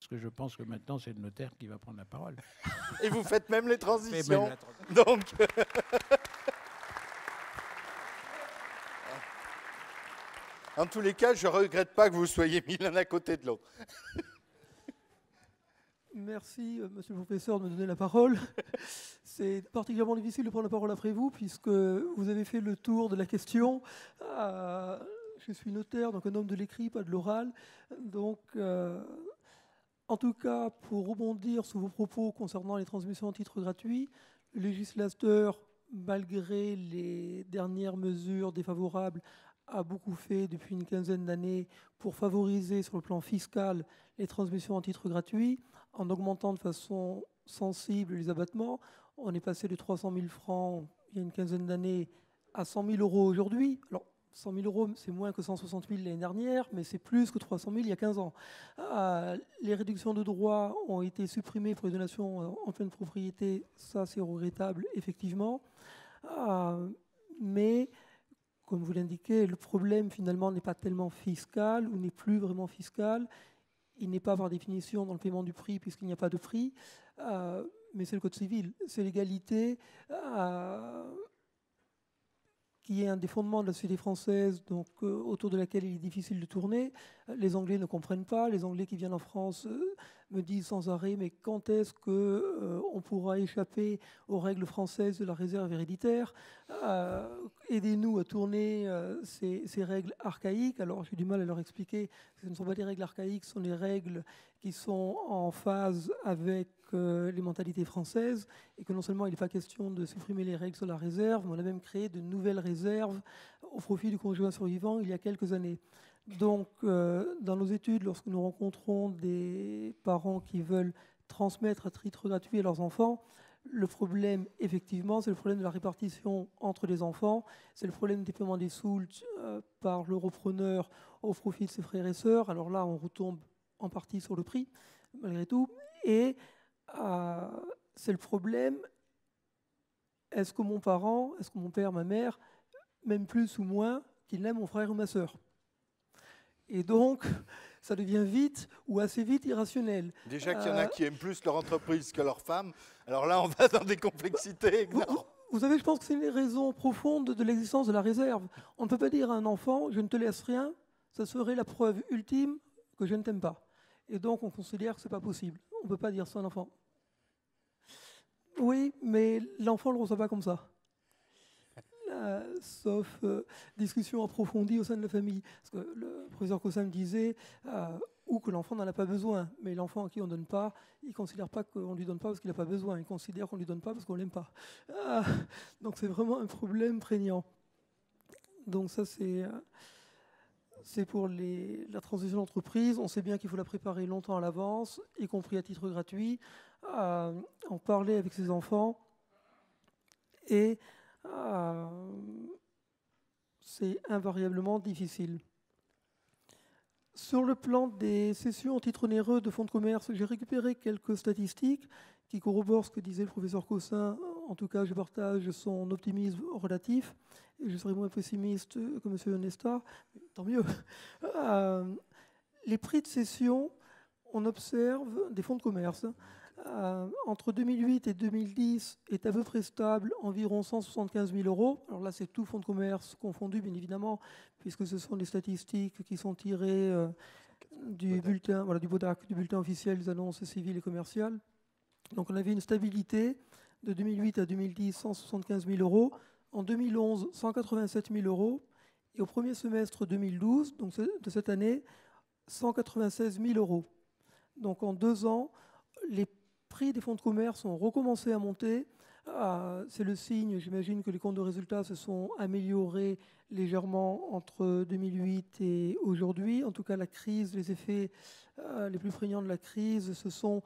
parce que je pense que maintenant, c'est le notaire qui va prendre la parole. Et vous faites même les transitions. Même la transition. Donc, en tous les cas, je ne regrette pas que vous soyez mis l'un à côté de l'autre. Merci, monsieur le professeur, de me donner la parole. C'est particulièrement difficile de prendre la parole après vous, puisque vous avez fait le tour de la question. Je suis notaire, donc un homme de l'écrit, pas de l'oral. Donc, en tout cas, pour rebondir sur vos propos concernant les transmissions en titre gratuit, le législateur, malgré les dernières mesures défavorables, a beaucoup fait depuis une quinzaine d'années pour favoriser sur le plan fiscal les transmissions en titre gratuit, en augmentant de façon sensible les abattements. On est passé de 300 000 francs il y a une quinzaine d'années à 100 000 euros aujourd'hui. Alors, 100 000 euros, c'est moins que 160 000 l'année dernière, mais c'est plus que 300 000 il y a 15 ans. Les réductions de droits ont été supprimées pour les donations en pleine propriété. Ça, c'est regrettable, effectivement. Mais, comme vous l'indiquez, le problème, finalement, n'est pas tellement fiscal ou n'est plus vraiment fiscal. Il n'est pas par définition dans le paiement du prix, puisqu'il n'y a pas de prix. Mais c'est le Code civil. C'est l'égalité qui est un des fondements de la société française, donc, autour de laquelle il est difficile de tourner. Les Anglais ne comprennent pas. Les Anglais qui viennent en France me disent sans arrêt, mais quand est-ce qu'on pourra échapper aux règles françaises de la réserve héréditaire? Aidez-nous à tourner ces règles archaïques. Alors j'ai du mal à leur expliquer que ce ne sont pas des règles archaïques, ce sont des règles qui sont en phase avec les mentalités françaises, et que non seulement il n'est pas question de supprimer les règles sur la réserve, mais on a même créé de nouvelles réserves au profit du conjoint survivant il y a quelques années. Donc, dans nos études, lorsque nous rencontrons des parents qui veulent transmettre à titre gratuit à leurs enfants, le problème, effectivement, c'est le problème de la répartition entre les enfants, c'est le problème des paiements des soultes par le repreneur au profit de ses frères et sœurs. Alors là, on retombe en partie sur le prix, malgré tout. Et c'est le problème, est-ce que mon parent, est-ce que mon père, ma mère, m'aime plus ou moins qu'il n'aime mon frère ou ma sœur? Et donc, ça devient vite ou assez vite irrationnel. Déjà qu'il y en a qui aiment plus leur entreprise que leur femme, alors là, on va dans des complexités. Vous savez, je pense que c'est une raison profonde de l'existence de la réserve. On ne peut pas dire à un enfant « je ne te laisse rien », ça serait la preuve ultime que je ne t'aime pas. Et donc, on considère que ce n'est pas possible. On ne peut pas dire ça à un enfant. Oui, mais l'enfant ne le reçoit pas comme ça. Sauf discussion approfondie au sein de la famille. Parce que le professeur Cossam disait ou que l'enfant n'en a pas besoin, mais l'enfant à qui on ne donne pas, il ne considère pas qu'on ne lui donne pas parce qu'il n'a pas besoin, il considère qu'on ne lui donne pas parce qu'on ne l'aime pas. Donc c'est vraiment un problème prégnant. Donc ça c'est pour la transition d'entreprise. On sait bien qu'il faut la préparer longtemps à l'avance, y compris à titre gratuit, en parler avec ses enfants, et c'est invariablement difficile. Sur le plan des cessions en titre onéreux de fonds de commerce, j'ai récupéré quelques statistiques qui corroborent ce que disait le professeur Cossin. En tout cas, je partage son optimisme relatif. Et je serai moins pessimiste que M. Onesta, tant mieux. Les prix de cession, on observe des fonds de commerce. Entre 2008 et 2010 est à peu près stable, environ 175 000 euros. Alors là, c'est tout fonds de commerce confondu, bien évidemment, puisque ce sont des statistiques qui sont tirées du bulletin, voilà, du BODAC, du bulletin officiel des annonces civiles et commerciales. Donc on avait une stabilité de 2008 à 2010, 175 000 euros. En 2011, 187 000 euros. Et au premier semestre 2012, donc de cette année, 196 000 euros. Donc en 2 ans, les prix des fonds de commerce ont recommencé à monter. C'est le signe, j'imagine, que les comptes de résultats se sont améliorés légèrement entre 2008 et aujourd'hui. En tout cas, la crise, les effets les plus prégnants de la crise se sont